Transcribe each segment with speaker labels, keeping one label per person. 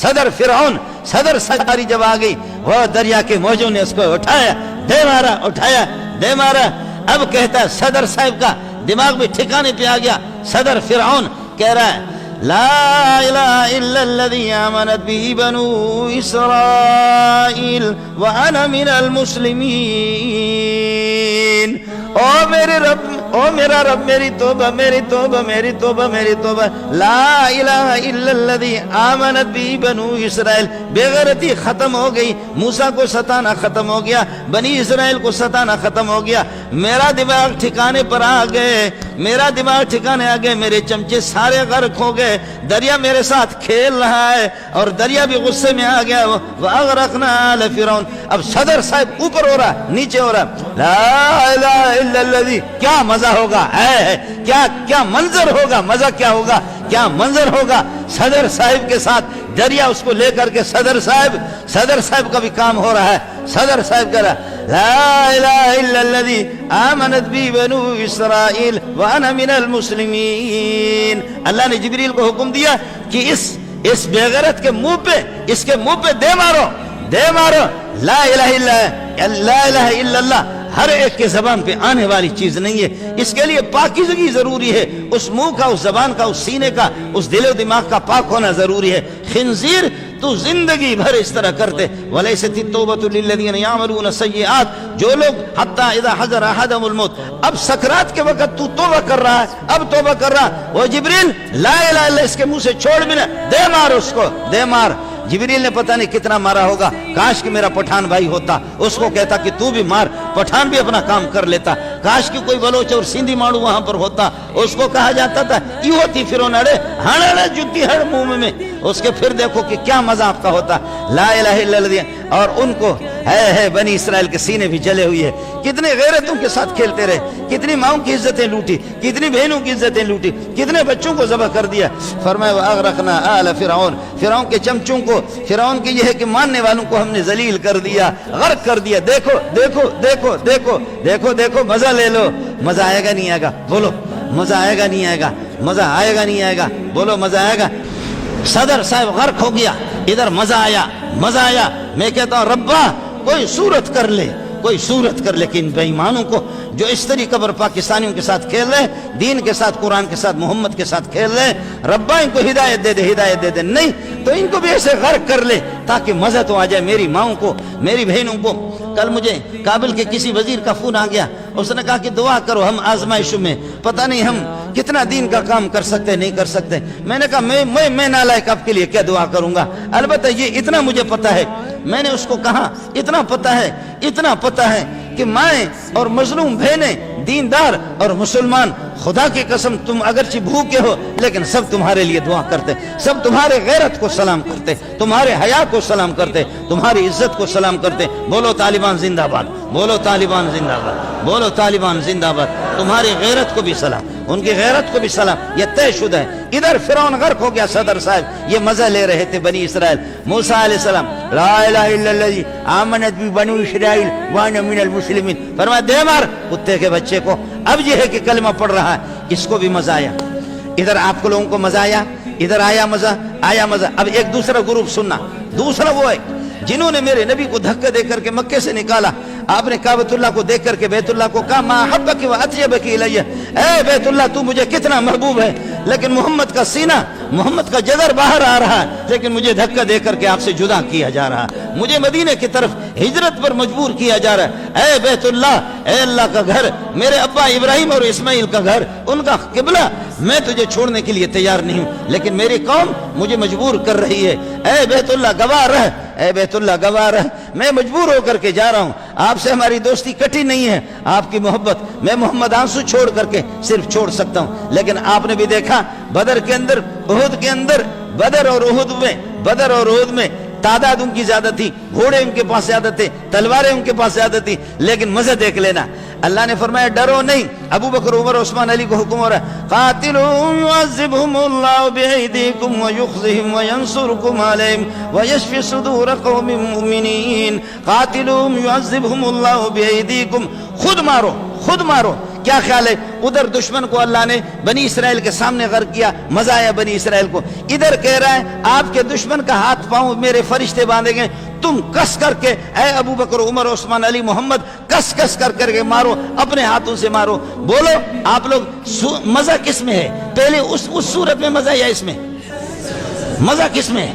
Speaker 1: صدر فرعون، صدر ساری جب آ گئی، وہ دریا کے موجوں نے اس کو اٹھایا، دے مارا، اٹھایا، دے مارا۔ اب کہتا ہے صدر صاحب کا دماغ بھی ٹھکانے پہ آ گیا۔ صدر فرعون کہہ رہا ہے لا الہ الا الذی آمنت به بنو اسرائیل وانا من المسلمین۔ او میرے رب، او میرا رب، میری توبہ، میری توبہ، میری توبہ، میری توبہ۔ لا الہ الا الذی آمنت به بنو اسرائیل، بے غیرتی ختم ہو گئی، موسیٰ کو ستانا ختم ہو گیا، بنی اسرائیل کو ستانا ختم ہو گیا، میرا دماغ ٹھکانے پر آ گئے، میرا دماغ ٹھکانے آ گئے، میرے چمچے سارے غرق ہو گئے، دریا میرے ساتھ کھیل رہا ہے اور دریا بھی غصے میں آ گیا۔ وَأَغْرَقْنَا آلَ فِرْعَوْنَ۔ اب صدر صاحب اوپر ہو رہا، نیچے ہو رہا، لا الہ الا الذی، کیا مزہ ہوگا، کیا منظر ہوگا، مزہ کیا ہوگا، کیا منظر ہوگا۔ صدر صاحب کے ساتھ دریا اس کو لے کر کے صدر صاحب کا بھی کام ہو رہا ہے۔ صدر صاحب کہہ رہا لا الہ الا الذی آمنت بی بنو اسرائیل وانا من المسلمین۔ اللہ نے جبریل کو حکم دیا کہ اس بے غیرت کے منہ پہ، اس کے منہ پہ دے مارو، دے مارو۔ لا الہ الا اللہ ہر ایک کے زبان پہ آنے والی چیز نہیں ہے، اس کے لیے پاکیزگی ضروری ہے، اس منہ کا، اس زبان کا، اس سینے کا، اس دل و دماغ کا پاک ہونا ضروری ہے۔ خنزیر تو زندگی بھر اس طرح کرتے۔ وَلَيْسَتِ التَّوْبَةُ لِلَّذِينَ يَعْمَلُونَ السَّيِّئَاتِ، جو لوگ حتی اذا حضر احدهم الموت، اب سکرات کے وقت تو توبہ کر رہا ہے، اب توبہ کر رہا ہے، وہ جبریل لا الہ الا اس کے منہ سے چھوڑ بھی نہ، دے مار اس کو، دے مار۔ جبریل نے پتہ نہیں کتنا مارا ہوگا، کاش کہ میرا پٹھان بھائی ہوتا، اس کو کہتا کہ تو بھی مار، پٹھان بھی اپنا کام کر لیتا۔ کاش کہ کوئی بلوچ اور سندھی ماڑو وہاں پر ہوتا، اس کو کہا جاتا تھا یہ ہوتی فرعون اڑے ہڑے جتی ہڑ منہ میں، اس کے پھر دیکھو کہ کیا مزہ آپ کا ہوتا۔ لا الہ الا اللہ۔ اور ان کو ہے بنی اسرائیل کے سینے بھی جلے ہوئی ہے، کتنے غیرتوں کے ساتھ کھیلتے رہے، کتنی ماؤں کی عزتیں لوٹی، کتنی بہنوں کی عزتیں لوٹی، کتنے بچوں کو ذبح کر دیا۔ فرمایا وَأَغْرَقْنَا آلَ فِرْعَوْنَ، فرعون کے چمچوں کو، فرعون کی یہ ہے کہ ماننے والوں کو ہم نے ذلیل کر دیا، غرق کر دیا۔ دیکھو دیکھو دیکھو دیکھو دیکھو دیکھو، مزہ لے لو۔ مزہ آئے گا نہیں آئے گا؟ بولو مزہ آئے گا نہیں آئے گا؟ مزہ آئے گا نہیں آئے گا؟ بولو مزہ آئے گا۔ صدر صاحب غرق ہو گیا، ادھر مزہ آیا، مزہ آیا۔ میں کہتا ہوں ربا کوئی صورت کر لے، کوئی صورت کر لے کہ ان بے ایمانوں کو جو اس طریقے پر پاکستانیوں کے ساتھ کھیل رہے، دین کے ساتھ، قرآن کے ساتھ، محمد کے ساتھ کھیل رہے، ربا ان کو ہدایت دے دے، ہدایت دے دے۔ نہیں تو ان کو بھی ایسے غرق کر لے تاکہ مزہ تو آ جائے میری ماؤں کو، میری بہنوں کو۔ کل مجھے کابل کے کسی وزیر کا فون آ گیا، اس نے کہا کہ دعا کرو، ہم آزمائشوں میں پتہ نہیں ہم کتنا دین کا کام کر سکتے نہیں کر سکتے۔ میں نے کہا میں نالائق آپ کے لیے کیا دعا کروں گا، البتہ یہ اتنا مجھے پتہ ہے، میں نے اس کو کہا اتنا پتہ ہے کہ مائیں اور مظلوم بہنیں، دیندار اور مسلمان، خدا کی قسم تم اگرچہ بھوکے ہو لیکن سب تمہارے لیے دعا کرتے، سب تمہارے غیرت کو سلام کرتے، تمہارے حیا کو سلام کرتے، تمہاری عزت کو سلام کرتے۔ بولو طالبان زندہ باد، بولو طالبان زندہ باد، بولو طالبان زندہ باد۔ تمہاری غیرت کو بھی سلام، ان کی غیرت کو بھی سلام، یہ طے شدہ ہے۔ ادھر فرعون غرق ہو گیا، صدر صاحب یہ مزہ لے رہے تھے بنی اسرائیل۔ موسیٰ علیہ السلام لا الہ الا الذی آمنت بی بنو اسرائیل وانا من المسلمین، فرمایا دے مار کتے کے بچے کو۔ اب یہ ہے کہ کلمہ پڑھ رہا ہے، اس کو بھی مزہ آیا۔ ادھر آپ کو لوگوں کو مزہ آیا، ادھر آیا مزہ، آیا مزہ۔ اب ایک دوسرا گروپ سننا، دوسرا وہ ہے جنہوں نے میرے نبی کو دھکے دے کر کے مکے سے نکالا۔ آپ نے کعبۃ اللہ کو دیکھ کر کے بیت اللہ کو کہا ما حبک و اطیبک الی، اے بیت اللہ تو مجھے کتنا محبوب ہے، لیکن محمد کا سینہ، محمد کا جگر باہر آ رہا ہے، لیکن مجھے دھکا دے کر کے آپ سے جدا کیا جا رہا ہے، مجھے مدینے کی طرف ہجرت پر مجبور کیا جا رہا ہے۔ اے بیت اللہ، اے اللہ کا گھر، میرے ابا ابراہیم اور اسماعیل کا گھر، ان کا قبلہ، میں تجھے چھوڑنے کے لیے تیار نہیں ہوں، لیکن میری قوم مجھے مجبور کر رہی ہے۔ اے بیت اللہ گواہ رہ، اے بیت اللہ گواہ رہ، میں مجبور ہو کر کے جا رہا ہوں، آپ سے ہماری دوستی کٹی نہیں ہے، آپ کی محبت میں محمد آنسو چھوڑ کر کے صرف چھوڑ سکتا ہوں۔ لیکن آپ نے بھی دیکھا بدر کے اندر، احد کے اندر، بدر اور احد میں تعداد ان کی زیادہ تھی، گھوڑے ان کے پاس زیادہ تھے، تلواریں ان کے پاس زیادہ تھی، لیکن مزہ دیکھ لینا۔ اللہ نے فرمایا ڈرو نہیں۔ ابو بکر، عمر، عثمان، علی کو حکم ہو رہا ہے قاتلوهم يعذبهم الله بأيديكم ويخزهم وينصركم عليهم ويشفي صدور قوم مؤمنين۔ قاتلوهم يعذبهم الله بأيديكم، خود مارو، خود مارو۔ کیا خیال ہے؟ ادھر دشمن کو اللہ نے بنی اسرائیل کے سامنے غرق کیا، مزہ آیا بنی اسرائیل کو، ادھر کہہ رہا ہے آپ کے دشمن کا ہاتھ پاؤں میرے فرشتے باندھیں گے، تم کس کر کے اے ابو بکر عمر عثمان علی محمد کس کس کر کے مارو، اپنے ہاتھوں سے مارو۔ بولو آپ لوگ مزہ کس میں ہے؟ پہلے اس صورت میں مزہ یا اس میں؟ مزہ کس میں ہے؟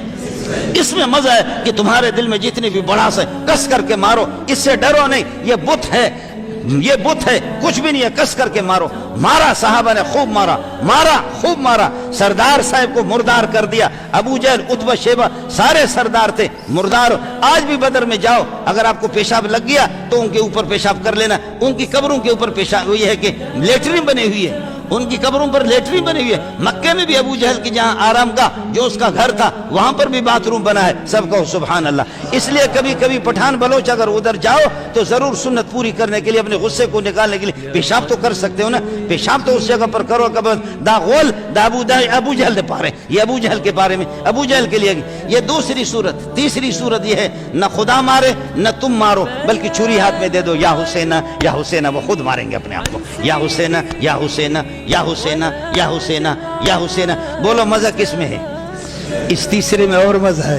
Speaker 1: اس میں مزہ ہے کہ تمہارے دل میں جتنی بھی بڑاس ہے کس کر کے مارو، اس سے ڈرو نہیں، یہ بت ہے، یہ بت ہے، کچھ بھی نہیں ہے، کس کر کے مارو۔ مارا صحابہ نے، خوب مارا، مارا خوب مارا، سردار صاحب کو مردار کر دیا۔ ابو جہل، عتبہ، شیبہ سارے سردار تھے، مردار۔ آج بھی بدر میں جاؤ، اگر آپ کو پیشاب لگ گیا تو ان کے اوپر پیشاب کر لینا، ان کی قبروں کے اوپر پیشاب، یہ ہے کہ لیٹرین بنی ہوئی ہے، ان کی قبروں پر لیٹرین بنی ہوئی ہے۔ مکے میں بھی ابو جہل کی جہاں آرام کا جو اس کا گھر تھا وہاں پر بھی باتھ روم بنا ہے، سب کہو سبحان اللہ۔ اس لیے کبھی کبھی پٹھان بلوچ اگر ادھر جاؤ تو ضرور سنت پوری کرنے کے لیے، اپنے غصے کو نکالنے کے لیے پیشاب تو کر سکتے ہو نا، پیشاب تو اس جگہ پر کرو۔ دا غول دا ابو جہل دے پارے، یہ ابو جہل کے بارے میں، ابو جہل کے لیے یہ دوسری صورت۔ تیسری صورت یہ ہے نہ خدا مارے نہ تم مارو، بلکہ چھری ہاتھ میں دے دو، یا حسینہ یا حسینہ، وہ خود ماریں گے اپنے آپ کو، یا حسینہ یا حسینہ یا حسینہ یا حسینہ یا حسینہ۔ بولو مزہ کس میں ہے؟ اس تیسرے میں اور مزہ ہے۔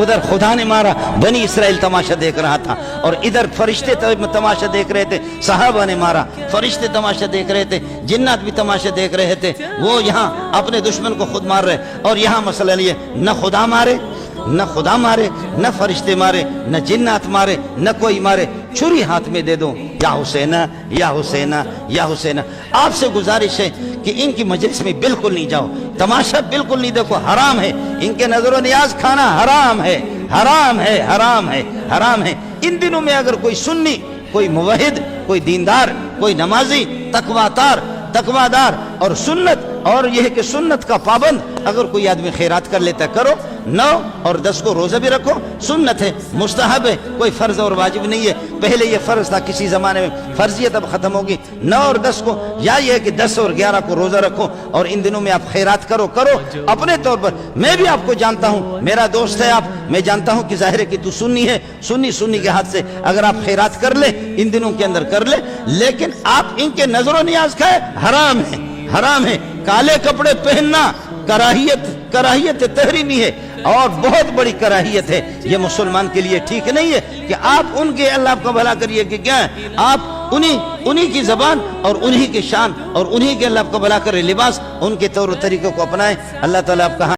Speaker 1: ادھر خدا نے مارا، بنی اسرائیل تماشا دیکھ رہا تھا، اور ادھر فرشتے تماشا دیکھ رہے تھے، صحابہ نے مارا، فرشتے تماشا دیکھ رہے تھے، جنات بھی تماشا دیکھ رہے تھے، وہ یہاں اپنے دشمن کو خود مار رہے۔ اور یہاں مسئلہ یہ، نہ خدا مارے نہ خدا مارے، نہ فرشتے مارے، نہ جنات مارے، نہ کوئی مارے، چھری ہاتھ میں دے دو، یا حسینہ یا حسینہ یا حسینہ۔ آپ سے گزارش ہے کہ ان کی مجلس میں بالکل نہیں جاؤ، تماشا بالکل نہیں دیکھو، حرام ہے، ان کے نظر و نیاز کھانا حرام ہے، حرام ہے، حرام ہے، حرام ہے۔ ان دنوں میں اگر کوئی سنی، کوئی موحد، کوئی دیندار، کوئی نمازی، تقوی دار اور سنت، اور یہ ہے کہ سنت کا پابند اگر کوئی آدمی خیرات کر لیتا ہے، کرو۔ 9 اور 10 کو روزہ بھی رکھو، سنت ہے، مستحب ہے، کوئی فرض اور واجب نہیں ہے۔ پہلے یہ فرض تھا کسی زمانے میں، فرضیت اب ختم ہوگی۔ 9 اور 10 کو، یا یہ ہے کہ 10 اور 11 کو روزہ رکھو، اور ان دنوں میں آپ خیرات کرو اپنے طور پر۔ میں بھی آپ کو جانتا ہوں، میرا دوست ہے آپ، میں جانتا ہوں کہ ظاہر ہے کہ تو سنی ہے، سنی کے ہاتھ سے اگر آپ خیرات کر لیں ان دنوں کے اندر کر لیں، لیکن آپ ان کے نظر و نیاز کھائے، حرام ہے، حرام ہے۔ کالے کپڑے پہننا کراہیت تحریمی ہے، اور بہت بڑی کراہیت ہے، یہ مسلمان کے لیے ٹھیک نہیں ہے کہ آپ ان کے، اللہ آپ کا بھلا کریے کہ کیا ہے، آپ انہی کی زبان اور انہی کی شان اور انہی کے، اللہ آپ کا بھلا کرے، لباس، ان کے طور و طریقے کو اپنائیں۔ اللہ تعالیٰ آپ کا